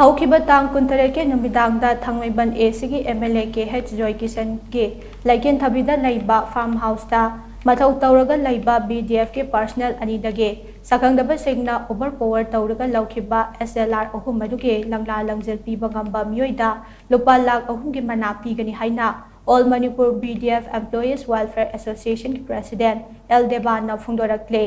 Houkhiba tang kuntareke numidangda Thangmeiband AC MLA Kh Joykishan ki Leikinthabi da Leiba farmhouse ta mathou touraga Leiba BDF ke personal anidage shakhangdaba shingna overpower touraga loukhiba SLR Houkhiba Langla-Langjil Piba Ngamba Meeoida Lupa Lakh ki mana Pigani haina All Manipur BDF Employees Welfare Association President L Devan na phongdorakli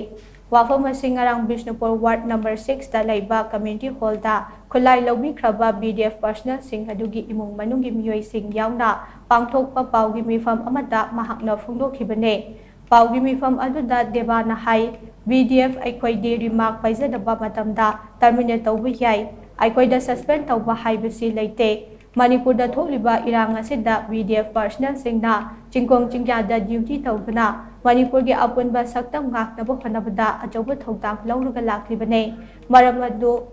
Wafam Singarang Bishnupur Ward number 6 da Leiba Community Hall da Kulai Lobi Kraba BDF Personal Sing Adugi Imung Manungi Miyoi Sing Yauna Pangthokpa Paugi Mifam Amada Mahakna Houkhiba ne Paugi Mifam Aduda Devana Hai BDF Aikoi remark Paizadaba Matamda Terminate Tauba Yai Aikoi da suspend Tauba Haibasi Leite Manipur da Houkhiba Irang Asida BDF Personal Singna Chingkong Chingyada duty Taubana Manipur ge apunba saktam ngaknaba honabada ajoba thongtang lauraga Laakhiba ne maramadu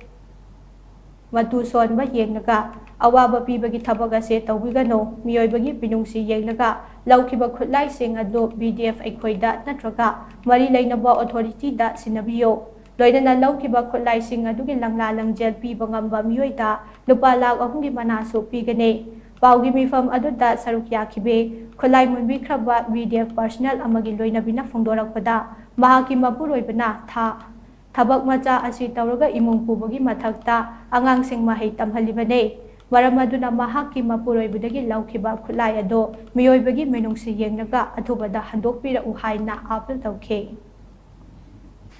matu sonba yengnaga awaba pibagi thabak ase tawbigano miyoibagi pinungsi yengnaga loukhiba khutlai sing ado BDF aikhoida natraga mari leinaba authority da sinabiyo loidana loukhiba khutlai sing adugi Langla-Langjil Piba Ngamba Meeoida Lupa Lakh gi manasu pigane Paugi mifam aduda sarukya khibe khulai munbi khraba BDF personnel amagi loina bina phongdorakpada mahaki mapuroibana thabak macha asi tawraga imung pubagi mathakta angang sing mahai tamhalibane maramaduna mahaki mapuroibudagi loukhiba khulai ado miyoibagi menungsi yengnaga athubada handokpira u haina apil tawkhe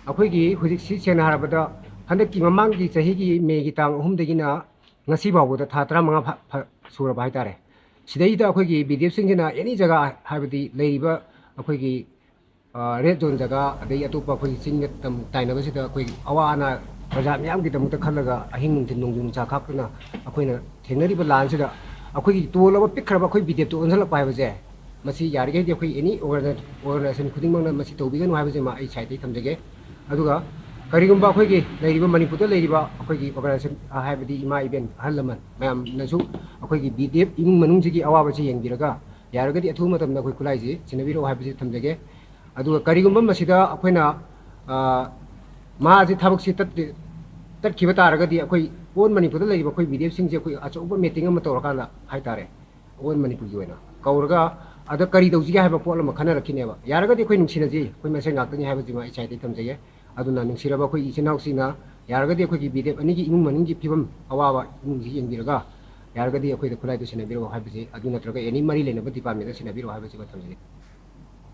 अखोगी हुजिक सेना हारबदा हंदकी ममांगी चहीगी Maggi तांग अहुमदगिना ngasi बावबदा था 35 सुरब हाइतारे सिदैदा अखोगी BDF सिंजना any जगह हाबदी लेरिबा अखोगी red zone जगह अदई अतोपा अखोगी सिंग तम ताइनबसिदा अखोगी अवाना प्रजा म्यामगी दमुता खलगा अहिंग नुंथिन नोंजुम चा खापना अखोइना थेंगनरिबा लानसिदा अखोगी तोलबा पिखरबा अखोई BDF तो ओनसला पाइबजे मसी यारगेदी अखोई एनी ऑर्गनाइजेशन खुदिंगमंगना मसी तौबिगन हाबजे मा आई साइडै थमजगे अदुगा करिगुम्बा अखोगी लेरिबा मणिपुरदा लेरिबा अखोगी ऑर्गनाइजेशन हाबदी इमा इवेंट हलमन मैम नसु अखोगी बीडीएफ इमुंग मनुंगजिगी अवाबसे येंगिरगा यारगदी अथु मतमना अखोई खुलाइजी सिनबिरो हाबजे थमजगे अदुगा करिगुम्बा मसिदा अखोइना माजी थबकसि तत्खिबा तारगदी अखोई ओन मणिपुरदा लेरिबा अखोई बीडीएफ सिंगजे अखोई अचौबा मीटिंग अमा तौरकाना हाइतारे ओन मणिपुरगी ओइना कौरगा अदा करी दौजिगे हाबा पोल अमा खनरखिनेबा यारगदी अखोई नुंसिनाजी अखोई मसे गाक्तनी हाबजिमा इचाइदै थमजगे अदुना नुंसिरबा अखोई इचिनाउसिना यारगदी अखोई बीडीएफ अनिगी इमुंग मनुंगी फिबम अवाबा इमुंगी येंगिरगा यारगदी अखोई द खुलाइदो सिनाबिरो हाबजे अदु नत्रगा एनी मरी लेनबा डिपार्टमेंट सिनाबिरो हाबजे थमजगे